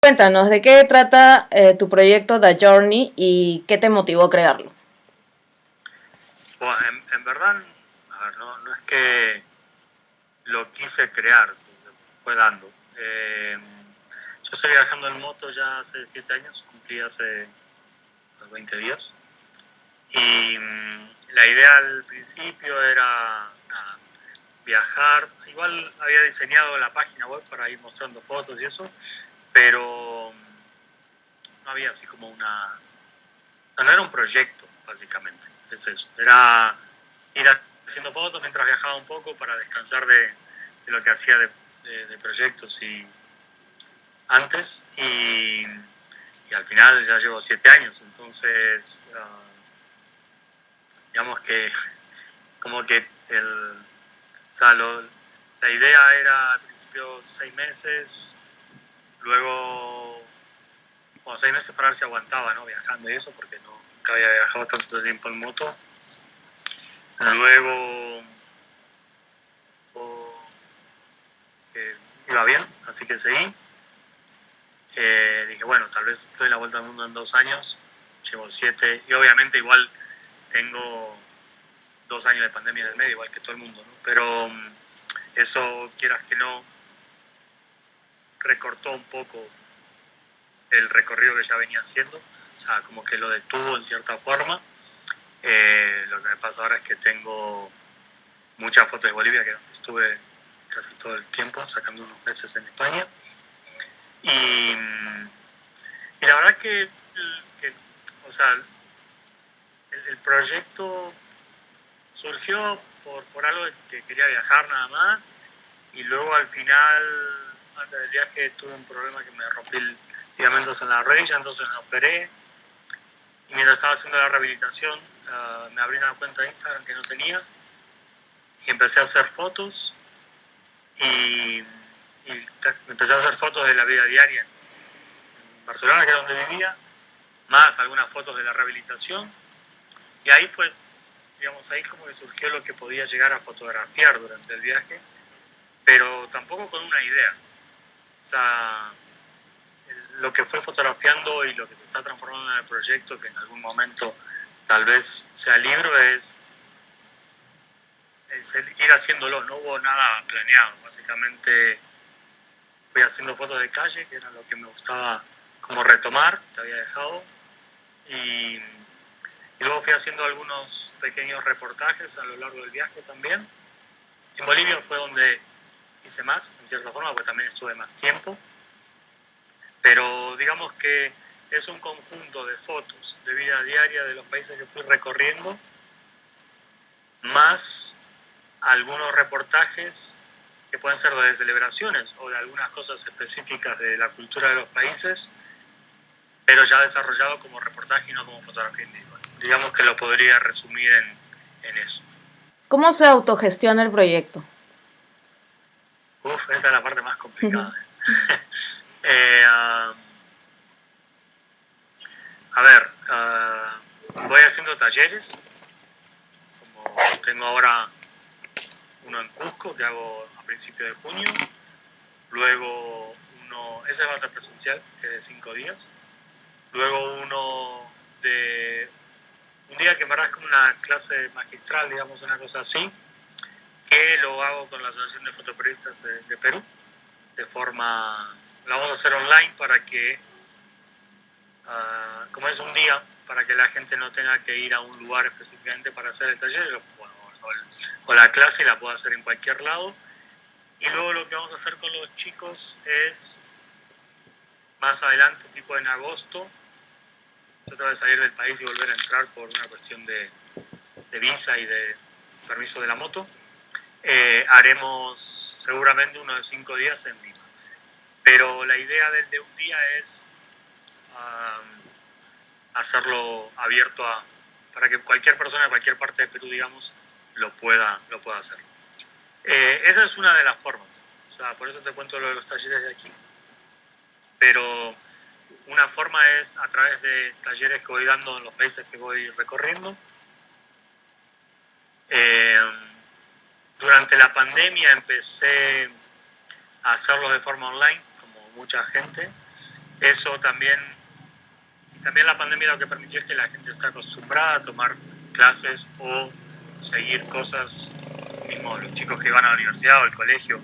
Cuéntanos, ¿de qué trata tu proyecto The Journey y qué te motivó a crearlo? Bueno, en verdad, a ver, no es que lo quise crear, se fue dando. Yo estoy viajando en moto ya hace 7 años, cumplí hace 20 días. Y la idea al principio era nada, viajar. Igual había diseñado la página web para ir mostrando fotos y eso, pero no había así como no era un proyecto, básicamente. Es eso. Era ir haciendo fotos mientras viajaba un poco para descansar de lo que hacía de proyectos y antes. Y al final ya llevo 7 años. Entonces, digamos que como que o sea, la idea era al principio 6 meses, luego, bueno, 6 meses para ver si aguantaba, ¿no? Viajando y eso, porque nunca había viajado tanto tiempo en moto. Luego que iba bien, así que seguí. Dije, bueno, tal vez doy la vuelta al mundo en 2 años, llevo 7, y obviamente igual tengo 2 años de pandemia en el medio, igual que todo el mundo, ¿no? Pero eso, quieras que no, recortó un poco el recorrido que ya venía haciendo, o sea, como que lo detuvo en cierta forma. Lo que me pasa ahora es que tengo muchas fotos de Bolivia, que estuve casi todo el tiempo, sacando unos meses en España. Y la verdad que o sea, el proyecto surgió por algo que quería viajar nada más, y luego al final, antes del viaje, tuve un problema que me rompí ligamentos en la rodilla, entonces me operé, y mientras estaba haciendo la rehabilitación me abrí una cuenta de Instagram que no tenía, y empecé a hacer fotos, y empecé a hacer fotos de la vida diaria en Barcelona, que era donde vivía, más algunas fotos de la rehabilitación, y ahí fue, digamos, ahí como que surgió lo que podía llegar a fotografiar durante el viaje, pero tampoco con una idea. O sea, lo que fue fotografiando y lo que se está transformando en el proyecto, que en algún momento tal vez sea libro, es ir haciéndolo. No hubo nada planeado. Básicamente fui haciendo fotos de calle, que era lo que me gustaba como retomar, que había dejado. Y luego fui haciendo algunos pequeños reportajes a lo largo del viaje también. En Bolivia fue donde hice más, en cierta forma, porque también estuve más tiempo. Pero digamos que es un conjunto de fotos de vida diaria de los países que fui recorriendo, más algunos reportajes que pueden ser de celebraciones o de algunas cosas específicas de la cultura de los países, pero ya desarrollado como reportaje y no como fotografía individual. Digamos que lo podría resumir en eso. ¿Cómo se autogestiona el proyecto? Esa es la parte más complicada. A ver, voy haciendo talleres, como tengo ahora uno en Cusco que hago a principios de junio, luego ese va a ser presencial, que es de 5 días, luego uno de un día que en verdad es como una clase magistral, digamos, una cosa así, que lo hago con la Asociación de Fotoperiodistas de Perú, de forma, lo vamos a hacer online para que, como es un día, para que la gente no tenga que ir a un lugar específicamente para hacer el taller, o la clase, la pueda hacer en cualquier lado. Y luego lo que vamos a hacer con los chicos es, más adelante, tipo en agosto, yo tengo que salir del país y volver a entrar por una cuestión de visa y de permiso de la moto. Haremos seguramente uno de 5 días en Lima. Pero la idea del de un día es hacerlo abierto para que cualquier persona de cualquier parte de Perú, digamos, lo pueda hacer. Esa es una de las formas. O sea, por eso te cuento lo de los talleres de aquí. Pero una forma es a través de talleres que voy dando en los países que voy recorriendo. Durante la pandemia empecé a hacerlo de forma online, como mucha gente, eso también, y también la pandemia lo que permitió es que la gente está acostumbrada a tomar clases o seguir cosas, mismo los chicos que van a la universidad o al colegio,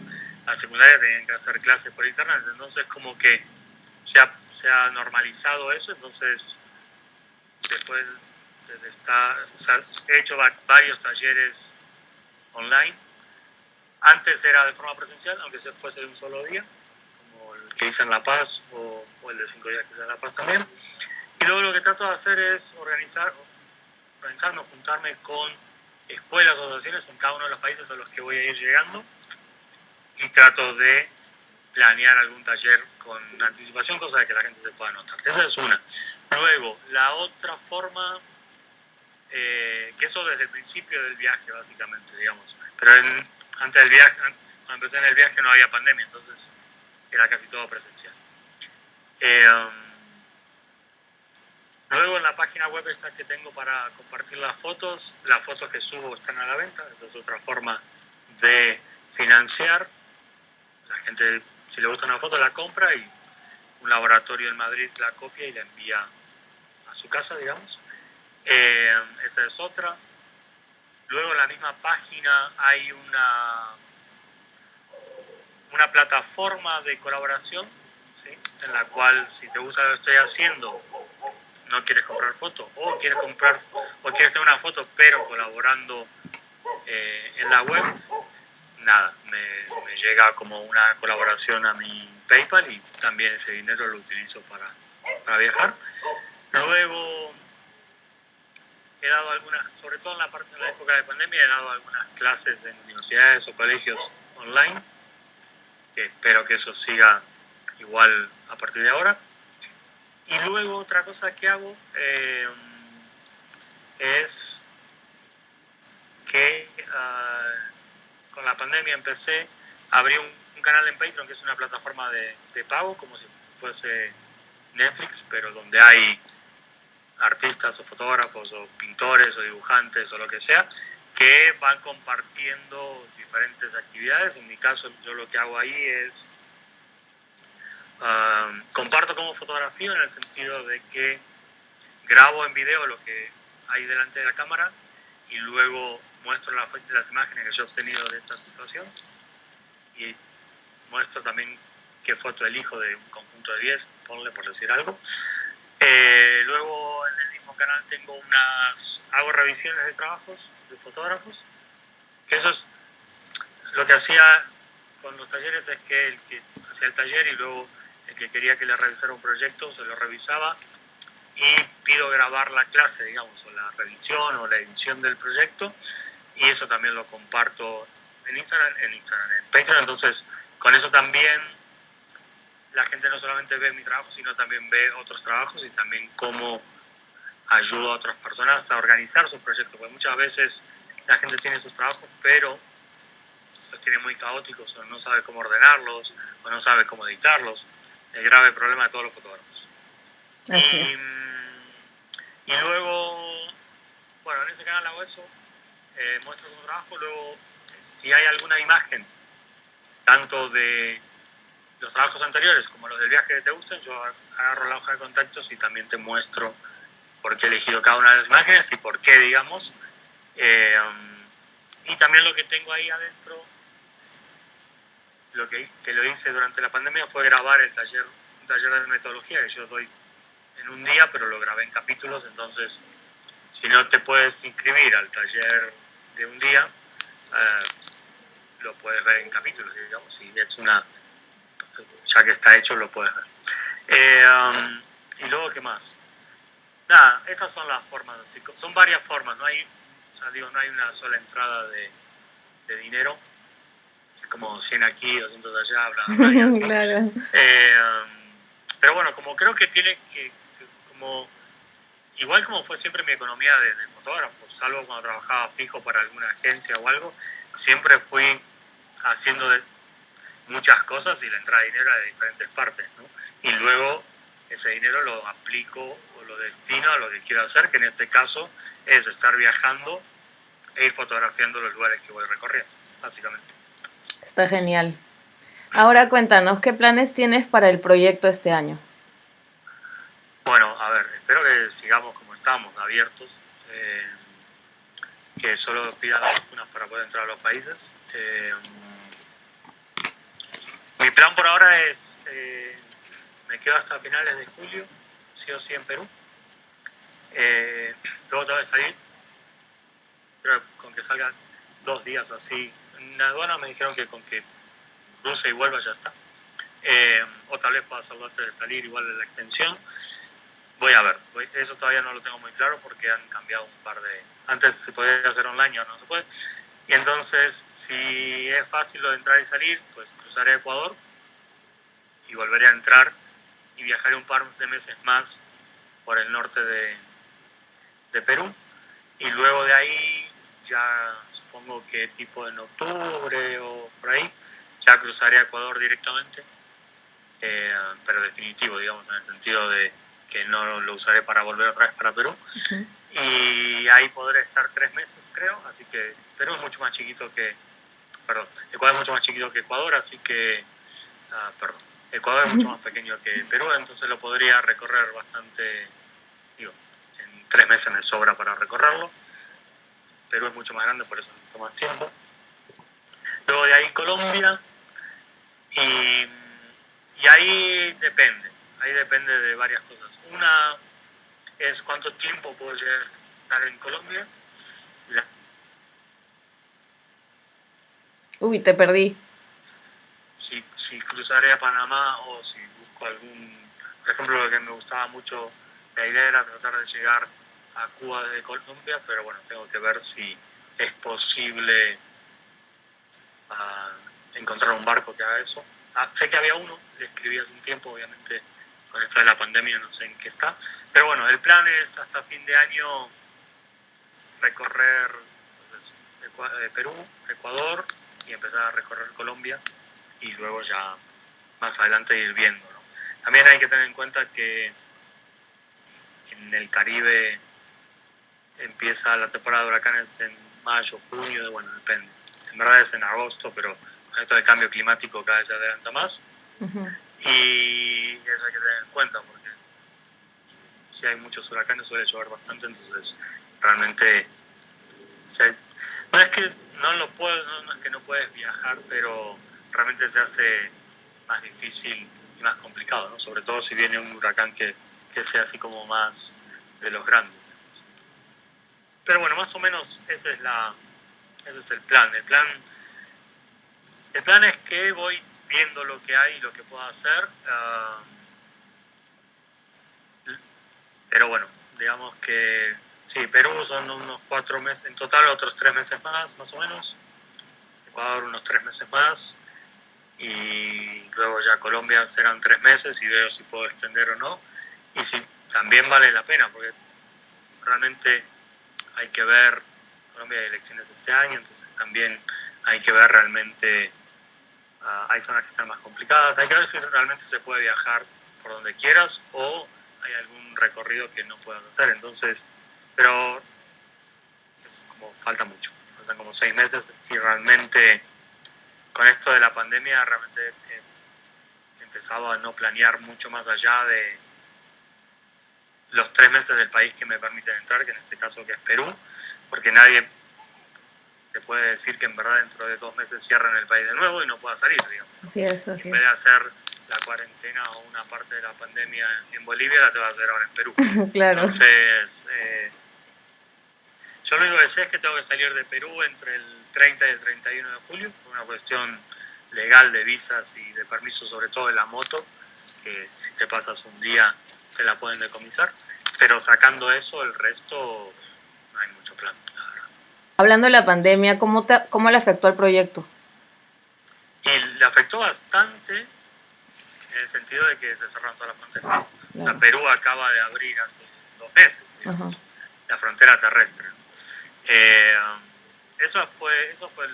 a secundaria tenían que hacer clases por internet, entonces como que se ha normalizado eso, entonces después he hecho varios talleres online. Antes era de forma presencial, aunque se fuese de un solo día, como el que hice en La Paz o el de 5 días que hice en La Paz también. Y luego lo que trato de hacer es organizarme, juntarme con escuelas o asociaciones en cada uno de los países a los que voy a ir llegando y trato de planear algún taller con anticipación, cosa de que la gente se pueda anotar. Esa es una. Luego, la otra forma, que eso desde el principio del viaje, básicamente, digamos. Pero antes del viaje, cuando empecé en el viaje no había pandemia, entonces era casi todo presencial. Luego en la página web esta que tengo para compartir las fotos que subo están a la venta. Esa es otra forma de financiar. La gente, si le gusta una foto, la compra y un laboratorio en Madrid la copia y la envía a su casa, digamos. Esa es otra. Luego en la misma página hay una plataforma de colaboración, ¿sí? En la cual, si te gusta lo que estoy haciendo, no quieres comprar foto o quieres hacer una foto pero colaborando en la web, nada, me llega como una colaboración a mi PayPal y también ese dinero lo utilizo para viajar. Luego he dado algunas, sobre todo en la época de pandemia, he dado algunas clases en universidades o colegios online, que espero que eso siga igual a partir de ahora. Y luego otra cosa que hago es que con la pandemia abrí un canal en Patreon, que es una plataforma de pago, como si fuese Netflix, pero donde hay artistas o fotógrafos o pintores o dibujantes o lo que sea, que van compartiendo diferentes actividades. En mi caso, yo lo que hago ahí es comparto como fotografía, en el sentido de que grabo en video lo que hay delante de la cámara y luego muestro las imágenes que yo he obtenido de esa situación y muestro también qué foto elijo de un conjunto de 10, ponle por decir algo. Luego en el mismo canal hago revisiones de trabajos de fotógrafos, que eso es lo que hacía con los talleres, es que el que hacía el taller y luego el que quería que le revisara un proyecto se lo revisaba y pido grabar la clase, digamos, o la revisión o la edición del proyecto, y eso también lo comparto en Instagram, en Patreon. Entonces con eso también la gente no solamente ve mi trabajo, sino también ve otros trabajos y también cómo ayudo a otras personas a organizar sus proyectos, porque muchas veces la gente tiene sus trabajos, pero los tiene muy caóticos, o no sabe cómo ordenarlos, o no sabe cómo editarlos. El grave problema de todos los fotógrafos. Y luego, bueno, en ese canal hago eso, muestro mi trabajo. Luego, si hay alguna imagen, tanto de los trabajos anteriores como los del viaje que te gusten, yo agarro la hoja de contactos y también te muestro por qué he elegido cada una de las imágenes y por qué, digamos. Y también lo que tengo ahí adentro, que lo hice durante la pandemia, fue grabar un taller de metodología que yo doy en un día, pero lo grabé en capítulos. Entonces, si no te puedes inscribir al taller de un día, lo puedes ver en capítulos, digamos, y ya que está hecho, lo puedes ver. Y luego, ¿qué más? Nada, esas son las formas, son varias formas, no hay una sola entrada de dinero, es como 100 aquí, 200 allá, bla, bla, y así. Claro. Pero bueno, como creo que tiene igual como fue siempre mi economía de fotógrafo, salvo cuando trabajaba fijo para alguna agencia o algo, siempre fui haciendo muchas cosas y la entrada de dinero era de diferentes partes, ¿no? Y luego ese dinero lo aplico o lo destino a lo que quiero hacer, que en este caso es estar viajando e ir fotografiando los lugares que voy recorriendo, básicamente. Está genial. Ahora cuéntanos, ¿qué planes tienes para el proyecto este año? espero que sigamos como estamos, abiertos, que solo pidan las vacunas para poder entrar a los países. Mi plan por ahora es, me quedo hasta finales de julio, sí o sí en Perú. Luego tengo que salir, pero con que salgan 2 días o así. En la aduana me dijeron que con que cruce y vuelva ya está. O tal vez pueda hacerlo antes de salir, igual en la extensión. Voy a ver, eso todavía no lo tengo muy claro porque han cambiado un par de... Antes se podía hacer online, ahora no se puede. Y entonces, si es fácil lo de entrar y salir, pues cruzaré a Ecuador y volveré a entrar y viajaré un par de meses más por el norte de Perú. Y luego de ahí, ya supongo que tipo en octubre o por ahí, ya cruzaré a Ecuador directamente. Pero definitivo, digamos, en el sentido de que no lo usaré para volver otra vez para Perú. Ujú. Y ahí podré estar 3 meses, creo. Así que Perú es mucho más chiquito que... Perdón, Ecuador es mucho más chiquito que Ecuador, así que... perdón, Ecuador es mucho más pequeño que Perú, entonces lo podría recorrer bastante... Digo, en 3 meses me sobra para recorrerlo. Perú es mucho más grande, por eso necesito más tiempo. Luego de ahí Colombia. Y ahí depende de varias cosas. Una es cuánto tiempo puedo llegar a estar en Colombia. Uy, te perdí. Si cruzaré a Panamá o si busco por ejemplo, lo que me gustaba mucho, la idea era tratar de llegar a Cuba desde Colombia, pero bueno, tengo que ver si es posible encontrar un barco que haga eso. Sé que había uno, le escribí hace un tiempo, obviamente con esto de la pandemia no sé en qué está, pero bueno, el plan es hasta fin de año recorrer pues, Perú, Ecuador y empezar a recorrer Colombia y luego ya más adelante ir viendo, ¿no? También hay que tener en cuenta que en el Caribe empieza la temporada de huracanes en mayo, junio, bueno, depende. En verdad es en agosto, pero con esto del cambio climático cada vez se adelanta más. Ujú. Y eso hay que tener en cuenta porque si hay muchos huracanes suele llover bastante, entonces realmente no es que no es que no puedes viajar, pero realmente se hace más difícil y más complicado, ¿no? Sobre todo si viene un huracán que sea así como más de los grandes. Pero bueno, más o menos ese es el plan. El plan es que voy viendo lo que hay y lo que puedo hacer. Pero bueno, digamos que sí, Perú son unos 4 meses, en total otros 3 meses más o menos. Ecuador unos 3 meses más. Y luego ya Colombia serán 3 meses y veo si puedo extender o no. Y si también vale la pena, porque realmente hay que ver, Colombia hay elecciones este año, entonces también hay que ver realmente, hay zonas que están más complicadas, hay que ver si realmente se puede viajar por donde quieras o hay algún recorrido que no puedas hacer. Entonces, pero es como faltan como 6 meses y realmente con esto de la pandemia realmente he empezado a no planear mucho más allá de los 3 meses del país que me permiten entrar, que en este caso que es Perú, porque nadie te puede decir que en verdad dentro de 2 meses cierran el país de nuevo y no pueda salir, digamos. Así es, Y así en vez de hacer la cuarentena o una parte de la pandemia en Bolivia, la te va a hacer ahora en Perú. es. Claro. Entonces, yo lo único que sé es que tengo que salir de Perú entre el 30 y el 31 de julio, por una cuestión legal de visas y de permisos, sobre todo de la moto, que si te pasas un día te la pueden decomisar. Pero sacando eso, el resto no hay mucho plan, la verdad. Hablando de la pandemia, ¿cómo le afectó al proyecto? Y le afectó bastante en el sentido de que se cerraron todas las fronteras. O sea, Perú acaba de abrir hace 2 meses, digamos, la frontera terrestre. Eso fue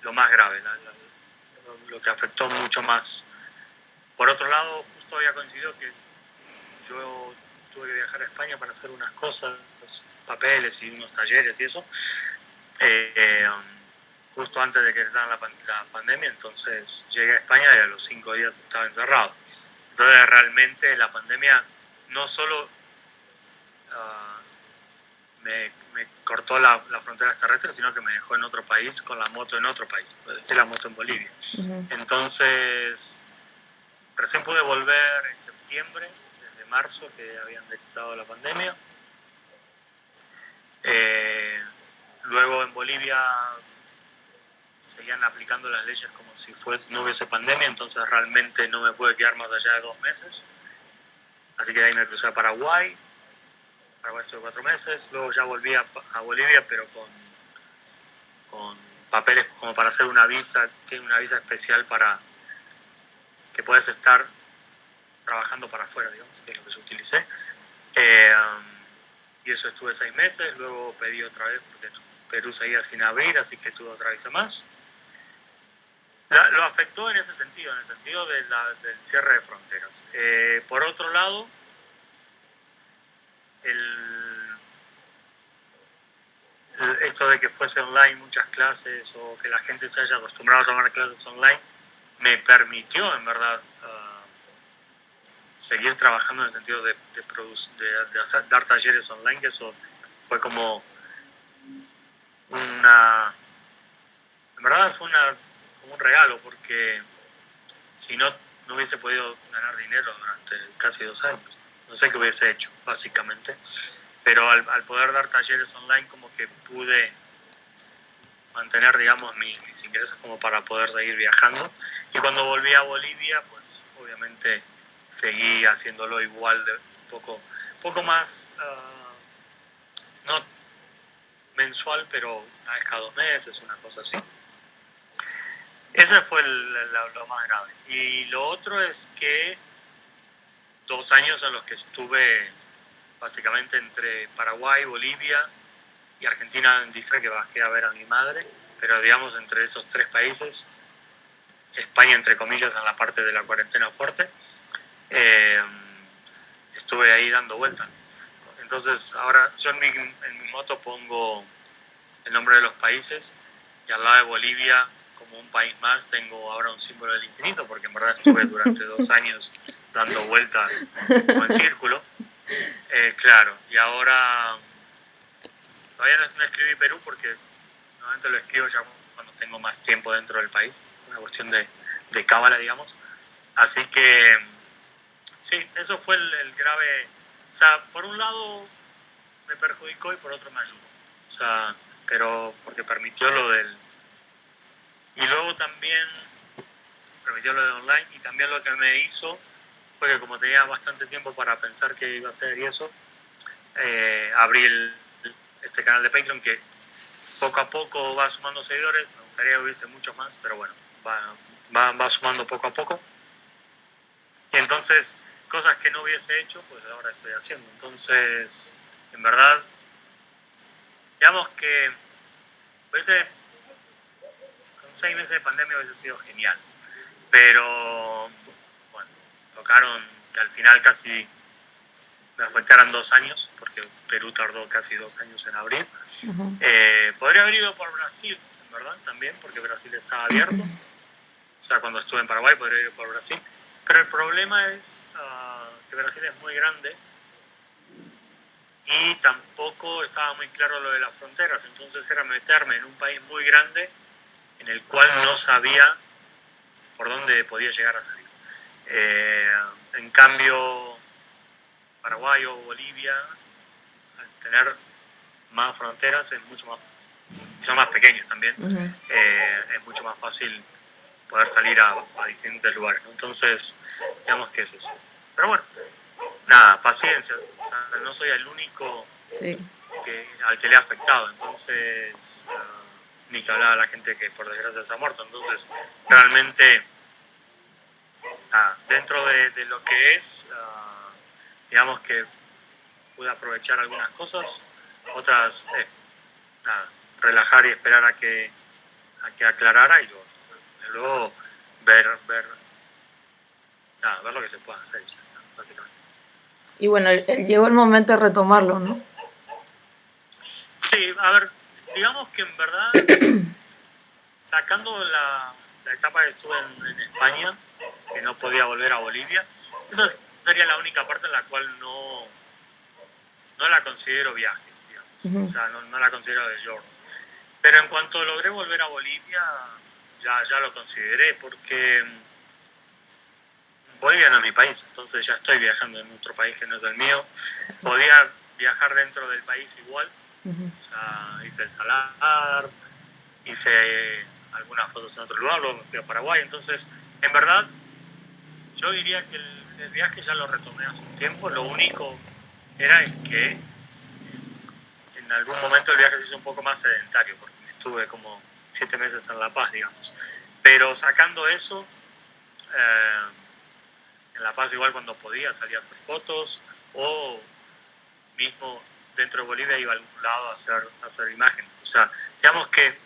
lo más grave, lo que afectó mucho más. Por otro lado, justo había coincidido que yo tuve que viajar a España para hacer unas cosas, papeles y unos talleres y eso, justo antes de que estaba la pandemia, entonces llegué a España y a los 5 días estaba encerrado. Entonces realmente la pandemia no solo me cortó las fronteras terrestres, sino que me dejó en otro país con la moto en otro país. Dejé la moto en Bolivia. Entonces, recién pude volver en septiembre, desde marzo, que habían declarado la pandemia. Luego en Bolivia seguían aplicando las leyes como si no hubiese pandemia, entonces realmente no me pude quedar más allá de 2 meses. Así que de ahí me crucé a Paraguay. Paraguay estuve 4 meses. Luego ya volví a Bolivia, pero con papeles como para hacer una visa. Tiene una visa especial para que puedes estar trabajando para afuera, digamos, que es lo que yo utilicé. Y eso estuve 6 meses. Luego pedí otra vez porque Perú seguía sin abrir, así que tuve otra visa más. Lo afectó en ese sentido, en el sentido del cierre de fronteras. Por otro lado, esto de que fuese online muchas clases o que la gente se haya acostumbrado a tomar clases online me permitió, en verdad, seguir trabajando en el sentido de dar talleres online, que eso fue como en verdad fue como un regalo, porque si no hubiese podido ganar dinero durante casi 2 años. No sé qué hubiese hecho, básicamente. Pero al poder dar talleres online, como que pude mantener, digamos, mis ingresos como para poder seguir viajando. Y cuando volví a Bolivia, pues obviamente seguí haciéndolo igual, de poco más, no mensual, pero una vez cada 2 meses, una cosa así. Ese fue lo más grave. Y lo otro es que 2 años en los que estuve básicamente entre Paraguay, Bolivia y Argentina, dice que bajé a ver a mi madre, pero digamos entre esos 3 países, España entre comillas en la parte de la cuarentena fuerte, estuve ahí dando vuelta. Entonces ahora yo en mi moto pongo el nombre de los países y al lado de Bolivia, como un país más, tengo ahora un símbolo del infinito, porque en verdad estuve durante 2 años dando vueltas como en círculo. Claro, y ahora todavía no escribí Perú porque normalmente lo escribo ya cuando tengo más tiempo dentro del país, una cuestión de cábala, digamos. Así que sí, eso fue el grave. O sea, por un lado me perjudicó y por otro me ayudó. O sea, pero porque permitió lo del... Y luego también permitió lo de online, y también lo que me hizo fue que como tenía bastante tiempo para pensar qué iba a hacer y eso, abrí este canal de Patreon que poco a poco va sumando seguidores. Me gustaría que hubiese muchos más, pero bueno, va sumando poco a poco. Y entonces, cosas que no hubiese hecho, pues ahora estoy haciendo. Entonces, en verdad, digamos que con 6 meses de pandemia hubiese sido genial. Pero, bueno, tocaron que al final casi me afectaran 2 años, porque Perú tardó casi 2 años en abrir. Podría haber ido por Brasil, en verdad, también, porque Brasil estaba abierto. O sea, cuando estuve en Paraguay podría ir por Brasil. Pero el problema es que Brasil es muy grande y tampoco estaba muy claro lo de las fronteras. Entonces era meterme en un país muy grande en el cual no sabía por dónde podía llegar a salir. En cambio, Paraguay o Bolivia, al tener más fronteras, son más pequeños también, es mucho más fácil poder salir a diferentes lugares, ¿no? Entonces, digamos que es eso. Pero bueno, nada, paciencia. O sea, no soy el único al que le ha afectado. Entonces, ni que hablar a la gente que por desgracia se ha muerto. Entonces, realmente, dentro de lo que es, digamos que pude aprovechar algunas cosas, otras, relajar y esperar a que aclarara y luego ver lo que se puede hacer y ya está, básicamente. Y bueno, llegó el momento de retomarlo, ¿no? Sí, a ver, digamos que en verdad, sacando la etapa que estuve en España, que no podía volver a Bolivia, esa sería la única parte en la cual no la considero viaje, digamos. O sea, no la considero de journey. Pero en cuanto logré volver a Bolivia, ya lo consideré, porque Bolivia no es mi país, entonces ya estoy viajando en otro país que no es el mío. Podía viajar dentro del país igual. O sea, hice el Salar, hice algunas fotos en otro lugar, luego me fui a Paraguay. Entonces, en verdad, yo diría que el viaje ya lo retomé hace un tiempo. Lo único era el que en algún momento el viaje se hizo un poco más sedentario, porque estuve como 7 meses en La Paz, digamos. Pero sacando eso, en La Paz igual cuando podía salía a hacer fotos, o mismo dentro de Bolivia iba a algún lado a hacer imágenes. O sea, digamos que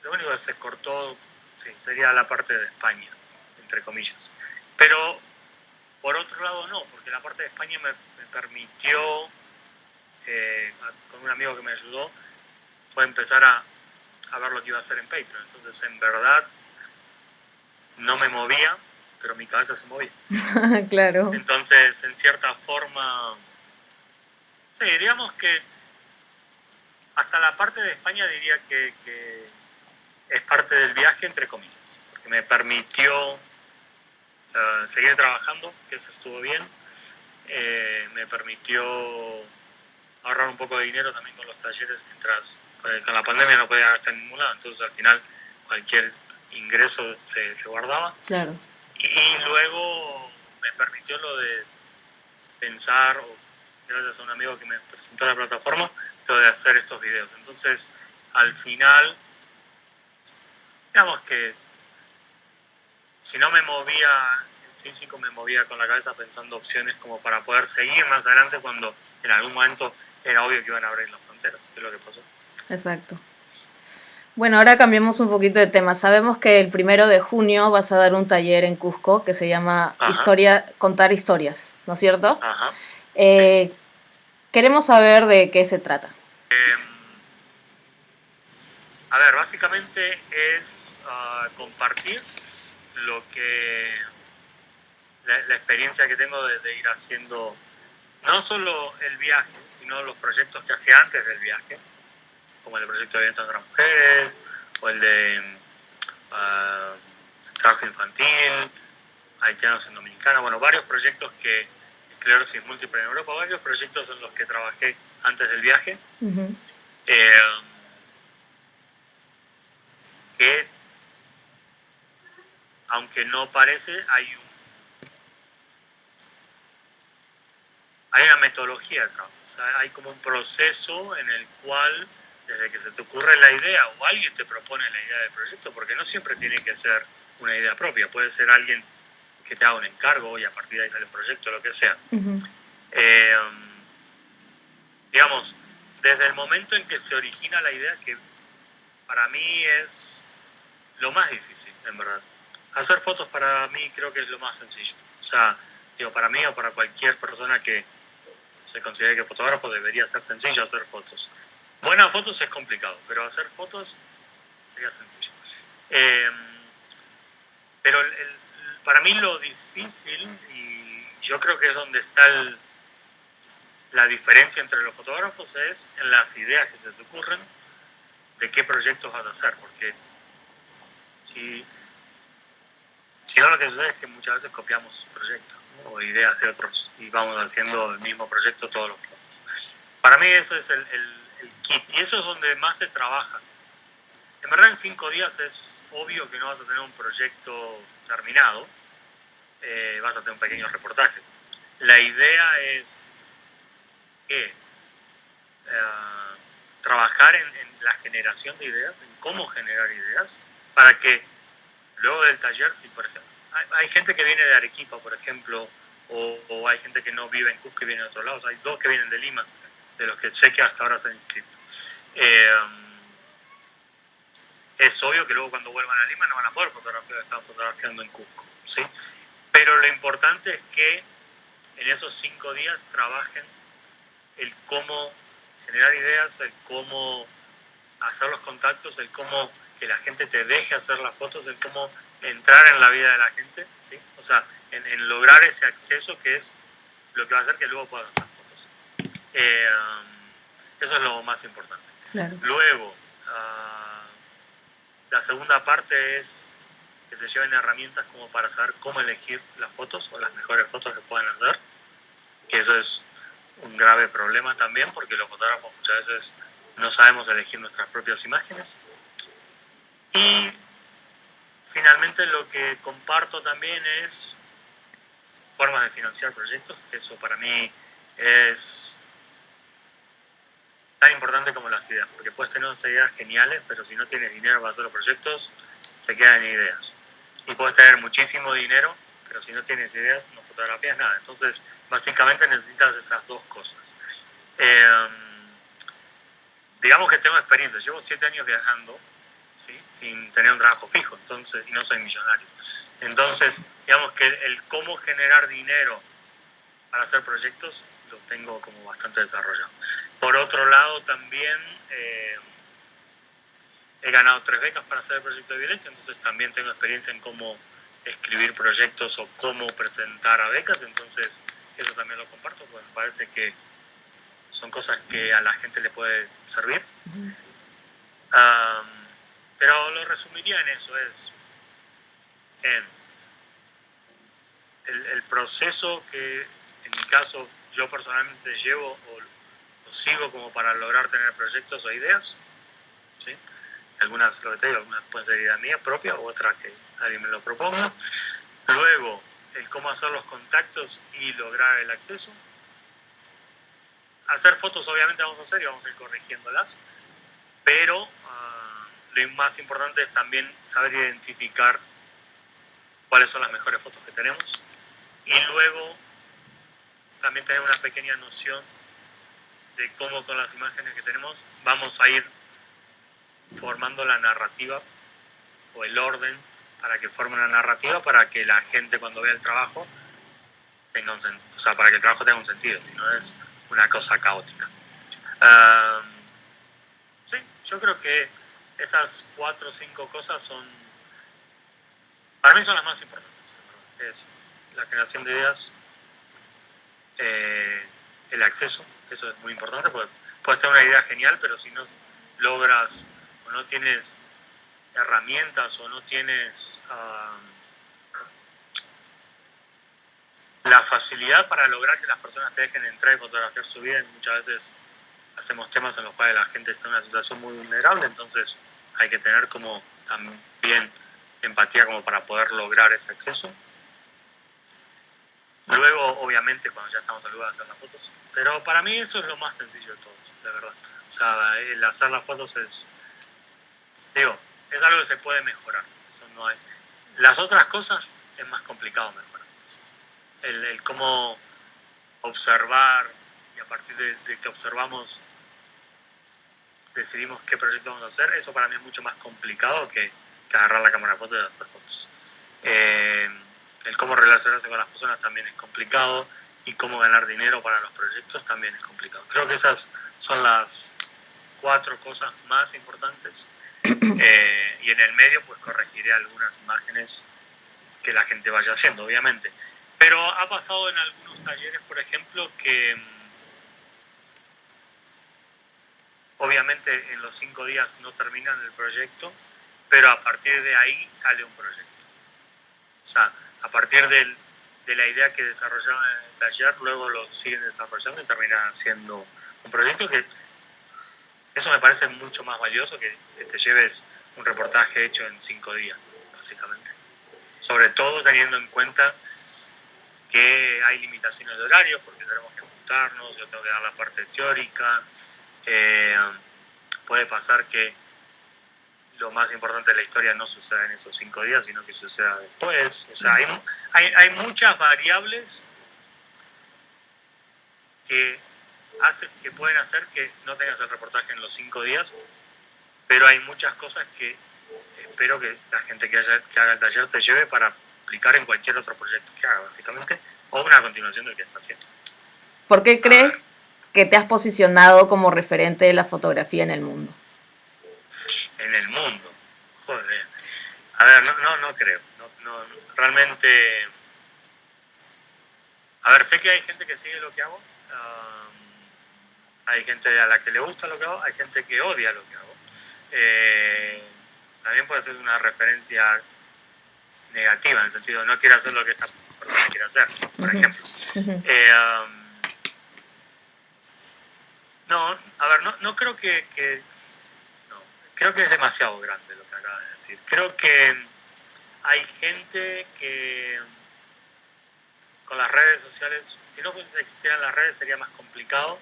lo único que se cortó sería la parte de España, entre comillas. Pero por otro lado no, porque la parte de España me permitió, con un amigo que me ayudó, fue empezar a ver lo que iba a hacer en Patreon. Entonces, en verdad, no me movía, pero mi cabeza se movía. Claro. Entonces, en cierta forma, sí, digamos que hasta la parte de España diría que es parte del viaje, entre comillas, porque me permitió seguir trabajando, que eso estuvo bien. Me permitió ahorrar un poco de dinero también con los talleres, mientras con la pandemia no podía gastar en ningún lado, entonces al final cualquier ingreso se guardaba. Claro. Y luego me permitió lo de pensar, o gracias a un amigo que me presentó la plataforma, lo de hacer estos videos. Entonces, al final, digamos que si no me movía en físico, me movía con la cabeza pensando opciones como para poder seguir más adelante cuando en algún momento era obvio que iban a abrir las fronteras, que es lo que pasó. Exacto. Bueno, ahora cambiamos un poquito de tema. Sabemos que el 1 de junio vas a dar un taller en Cusco que se llama Contar historias, ¿no es cierto? Ajá. Queremos saber de qué se trata. A ver, básicamente es compartir lo que la experiencia que tengo de ir haciendo no solo el viaje, sino los proyectos que hacía antes del viaje, como el proyecto de Violencia contra Mujeres, o el de trabajo infantil, haitianos en Dominicana, bueno, varios proyectos que, esclerosis múltiple en Europa, varios proyectos en los que trabajé antes del viaje, que, aunque no parece, hay una metodología de trabajo, o sea, hay como un proceso en el cual desde que se te ocurre la idea o alguien te propone la idea del proyecto, porque no siempre tiene que ser una idea propia, puede ser alguien que te haga un encargo y a partir de ahí sale un proyecto, lo que sea. Digamos, desde el momento en que se origina la idea, que para mí es lo más difícil, en verdad. Hacer fotos para mí creo que es lo más sencillo. O sea, digo, para mí o para cualquier persona que se considere que fotógrafo debería ser sencillo hacer fotos. Buenas fotos es complicado, pero hacer fotos sería sencillo. Pero para mí lo difícil, y yo creo que es donde está la diferencia entre los fotógrafos, es en las ideas que se te ocurren de qué proyectos vas a hacer, porque si no, lo que sucede es que muchas veces copiamos proyectos, ¿no? O ideas de otros y vamos haciendo el mismo proyecto todos los fotos. Para mí eso es el kit, y eso es donde más se trabaja. En verdad, en 5 días es obvio que no vas a tener un proyecto terminado, vas a tener un pequeño reportaje. La idea es que trabajar en la generación de ideas, en cómo generar ideas, para que luego del taller, si por ejemplo, hay gente que viene de Arequipa, por ejemplo, o hay gente que no vive en Cusco que viene de otros lados, hay 2 que vienen de Lima, de los que sé que hasta ahora se han inscrito. Es obvio que luego cuando vuelvan a Lima no van a poder fotografiar, están fotografiando en Cusco, ¿sí? Pero lo importante es que en esos 5 días trabajen el cómo generar ideas, el cómo hacer los contactos, el cómo que la gente te deje hacer las fotos, el cómo entrar en la vida de la gente, ¿sí? O sea, en lograr ese acceso que es lo que va a hacer que luego puedas hacer fotos. Eso es lo más importante. Claro. Luego, la segunda parte es que se lleven herramientas como para saber cómo elegir las fotos o las mejores fotos que puedan hacer, que eso es un grave problema también, porque los fotógrafos muchas veces no sabemos elegir nuestras propias imágenes. Y finalmente lo que comparto también es formas de financiar proyectos, que eso para mí es tan importante como las ideas, porque puedes tener unas ideas geniales, pero si no tienes dinero para hacer los proyectos, se quedan en ideas. Y puedes tener muchísimo dinero, pero si no tienes ideas, no fotografías nada. Entonces, básicamente necesitas esas dos cosas. Digamos que tengo experiencia, llevo 7 años viajando, ¿sí? Sin tener un trabajo fijo, entonces, y no soy millonario. Entonces, digamos que el cómo generar dinero para hacer proyectos lo tengo como bastante desarrollado. Por otro lado, también he ganado 3 becas para hacer el proyecto de violencia, entonces también tengo experiencia en cómo escribir proyectos o cómo presentar a becas, entonces eso también lo comparto, porque me parece que son cosas que a la gente le puede servir. Pero lo resumiría en eso, es en el proceso que en mi caso yo personalmente llevo o sigo como para lograr tener proyectos o ideas, ¿sí? Algunas, lo que te digo, algunas pueden ser ideas mías propias o otras que alguien me lo proponga. Luego, el cómo hacer los contactos y lograr el acceso. Hacer fotos obviamente vamos a hacer y vamos a ir corrigiéndolas, pero lo más importante es también saber identificar cuáles son las mejores fotos que tenemos y luego también tener una pequeña noción de cómo son las imágenes que tenemos. Vamos a ir formando la narrativa o el orden para que forme una narrativa para que la gente cuando vea el trabajo tenga o sea, para que el trabajo tenga un sentido, si no es una cosa caótica. Sí, yo creo que esas 4 o 5 cosas son, para mí son las más importantes. Es la generación de ideas, el acceso, eso es muy importante, porque puedes tener una idea genial, pero si no logras o no tienes herramientas o no tienes la facilidad para lograr que las personas te dejen entrar y fotografiar su vida, y muchas veces hacemos temas en los cuales la gente está en una situación muy vulnerable, entonces hay que tener como también empatía como para poder lograr ese acceso. Luego, obviamente, cuando ya estamos al lugar de hacer las fotos, pero para mí eso es lo más sencillo de todos, de verdad. O sea, el hacer las fotos es algo que se puede mejorar, eso no hay. Las otras cosas es más complicado mejorar. El cómo observar y a partir de que observamos decidimos qué proyecto vamos a hacer, eso para mí es mucho más complicado que agarrar la cámara de fotos y hacer fotos. El cómo relacionarse con las personas también es complicado y cómo ganar dinero para los proyectos también es complicado. Creo que esas son las 4 cosas más importantes y en el medio pues corregiré algunas imágenes que la gente vaya haciendo, obviamente. Pero ha pasado en algunos talleres, por ejemplo, que obviamente en los 5 días no terminan el proyecto, pero a partir de ahí sale un proyecto. O sea, a partir de la idea que desarrollaron en el taller, luego lo siguen desarrollando y terminan siendo un proyecto que eso me parece mucho más valioso que te lleves un reportaje hecho en 5 días, básicamente. Sobre todo teniendo en cuenta que hay limitaciones de horarios, porque tenemos que juntarnos, yo tengo que dar la parte teórica. Puede pasar que lo más importante de la historia no suceda en esos 5 días, sino que suceda después. O sea, hay muchas variables que pueden hacer que no tengas el reportaje en los 5 días, pero hay muchas cosas que espero que la gente que haga el taller se lleve para aplicar en cualquier otro proyecto que haga, básicamente, o una continuación del que está haciendo. ¿Por qué crees que te has posicionado como referente de la fotografía en el mundo? En el mundo. Joder. A ver, no creo. no, realmente... A ver, sé que hay gente que sigue lo que hago, hay gente a la que le gusta lo que hago, hay gente que odia lo que hago. También puede ser una referencia negativa, en el sentido de no quiero hacer lo que esta persona quiere hacer, por ejemplo. No, a ver, no creo que no, creo que es demasiado grande lo que acabas de decir. Creo que hay gente que con las redes sociales, si no existieran las redes sería más complicado.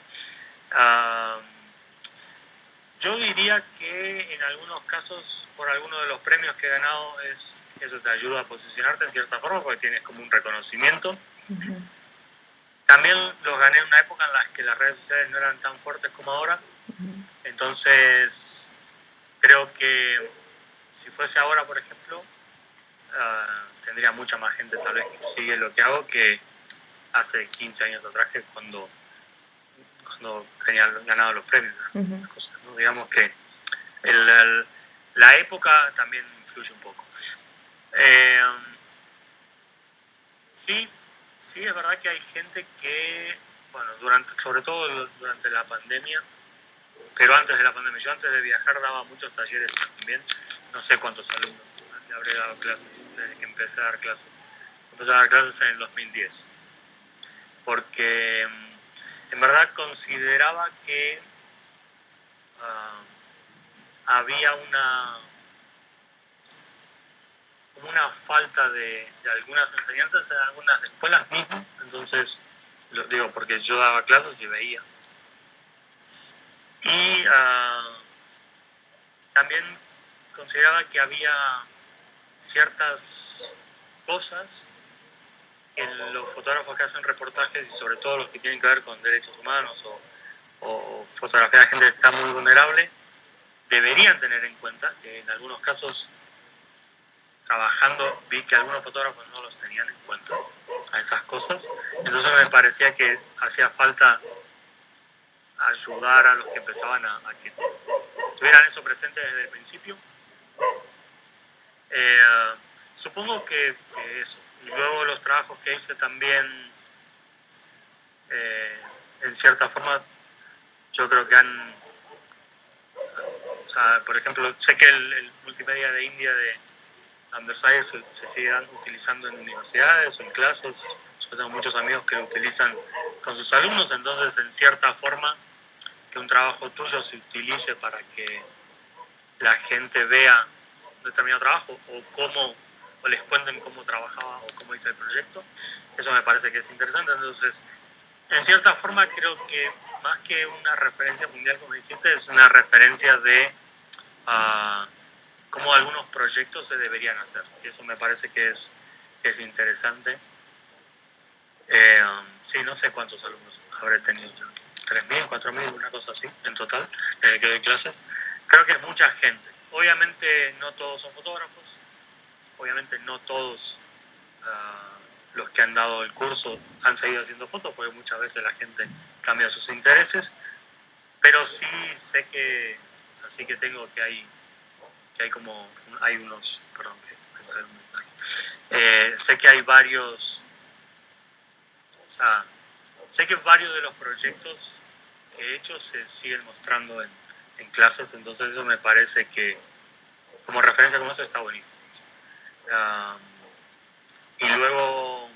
Yo diría que en algunos casos, por alguno de los premios que he ganado, eso te ayuda a posicionarte en cierta forma porque tienes como un reconocimiento. Uh-huh. También los gané en una época en la que las redes sociales no eran tan fuertes como ahora. Uh-huh. Entonces, creo que si fuese ahora, por ejemplo, tendría mucha más gente tal vez que sigue lo que hago que hace 15 años atrás, que cuando tenía ganado los premios. Uh-huh. Cosas, ¿no? Digamos que la época también influye un poco. Sí, es verdad que hay gente que, bueno, sobre todo durante la pandemia, pero antes de la pandemia, yo antes de viajar daba muchos talleres también, no sé cuántos alumnos le habré dado clases desde que empecé a dar clases. Empecé a dar clases en el 2010, porque en verdad consideraba que había una falta de algunas enseñanzas en algunas escuelas mismas. Entonces, lo digo porque yo daba clases y veía. Y también consideraba que había ciertas cosas que los fotógrafos que hacen reportajes, y sobre todo los que tienen que ver con derechos humanos o fotografía de gente que está muy vulnerable, deberían tener en cuenta, que en algunos casos trabajando vi que algunos fotógrafos no los tenían en cuenta a esas cosas. Entonces me parecía que hacía falta ayudar a los que empezaban a que tuvieran eso presente desde el principio. Supongo que eso. Y luego los trabajos que hice también, en cierta forma, yo creo que o sea, por ejemplo, sé que el multimedia de India de Underside se sigue utilizando en universidades o en clases. Yo tengo muchos amigos que lo utilizan con sus alumnos, entonces en cierta forma que un trabajo tuyo se utilice para que la gente vea un determinado trabajo o les cuenten cómo trabajaba o cómo hice el proyecto, eso me parece que es interesante. Entonces, en cierta forma creo que más que una referencia mundial, como dijiste, es una referencia de cómo algunos proyectos se deberían hacer. Y eso me parece que es interesante. Sí, no sé cuántos alumnos habré tenido yo. 3.000, 4.000, una cosa así, en total, que doy clases. Creo que es mucha gente. Obviamente no todos son fotógrafos. Obviamente no todos los que han dado el curso han seguido haciendo fotos, porque muchas veces la gente cambia sus intereses. Pero sí sé que, o sea, sí que tengo que hay unos, perdón, sé que hay varios, o sea, sé que varios de los proyectos que he hecho se siguen mostrando en clases, entonces eso me parece que como referencia como eso está buenísimo. Y luego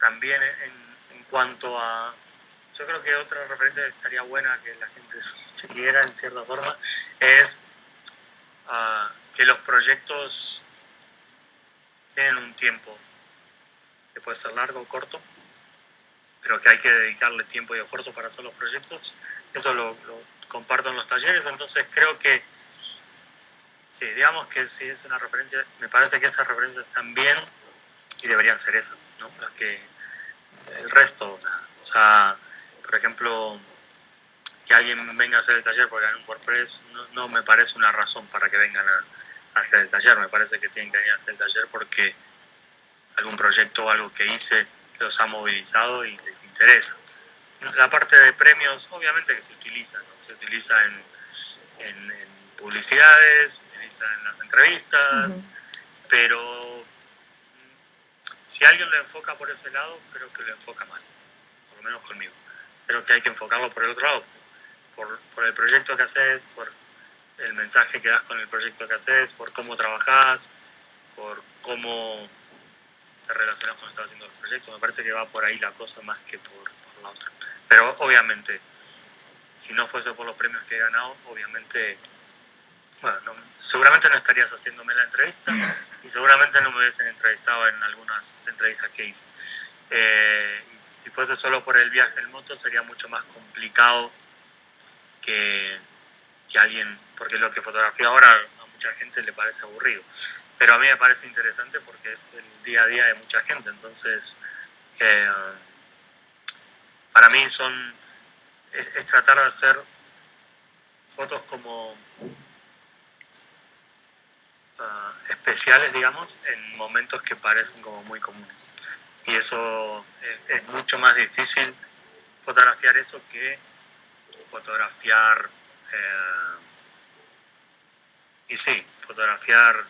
también en cuanto a, yo creo que otra referencia que estaría buena que la gente siguiera en cierta forma es que los proyectos tienen un tiempo que puede ser largo o corto, pero que hay que dedicarle tiempo y esfuerzo para hacer los proyectos. Eso lo comparto en los talleres, entonces creo que sí, digamos que sí es una referencia. Me parece que esas referencias están bien y deberían ser esas, ¿no? Las que el resto, o sea, por ejemplo, que alguien venga a hacer el taller porque en un WordPress no me parece una razón para que vengan a hacer el taller. Me parece que tienen que venir a hacer el taller porque algún proyecto o algo que hice los ha movilizado y les interesa. La parte de premios, obviamente que se utiliza, ¿no? Se utiliza en publicidades, se utiliza en las entrevistas, pero si alguien lo enfoca por ese lado, creo que lo enfoca mal, por lo menos conmigo. Creo que hay que enfocarlo por el otro lado, por el proyecto que haces, por el mensaje que das con el proyecto que haces, por cómo trabajás, por cómo te relacionas cuando estás haciendo el proyecto. Me parece que va por ahí la cosa más que por la otra. Pero obviamente, si no fuese por los premios que he ganado, obviamente, bueno, seguramente no estarías haciéndome la entrevista y seguramente no me hubiesen entrevistado en algunas entrevistas que hice. Y si fuese solo por el viaje en moto sería mucho más complicado que alguien, porque lo que fotografía ahora a mucha gente le parece aburrido, pero a mí me parece interesante porque es el día a día de mucha gente. Entonces para mí es tratar de hacer fotos como especiales, digamos, en momentos que parecen como muy comunes, y eso es mucho más difícil fotografiar eso que fotografiar fotografiar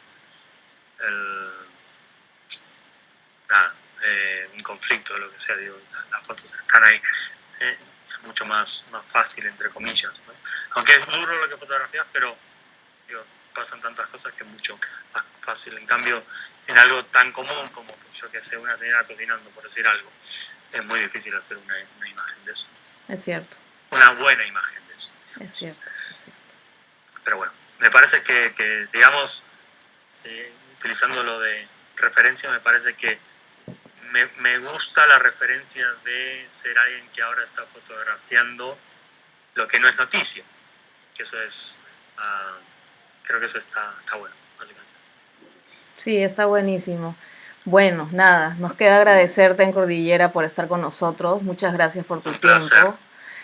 un conflicto o lo que sea. Digo, las fotos están ahí, es mucho más fácil, entre comillas, ¿no? Aunque es duro lo que fotografías, pero digo, pasan tantas cosas que es mucho más fácil. En cambio, en algo tan común como, yo que sé, una señora cocinando, por decir algo, es muy difícil hacer una imagen de eso. Es cierto. Una buena imagen de eso. Es cierto. Pero bueno, me parece que digamos, utilizando lo de referencia, me parece que me gusta la referencia de ser alguien que ahora está fotografiando lo que no es noticia. Que eso es, creo que eso está bueno, básicamente. Sí, está buenísimo. Bueno, nada, nos queda agradecerte en Cordillera por estar con nosotros. Muchas gracias por tu tiempo.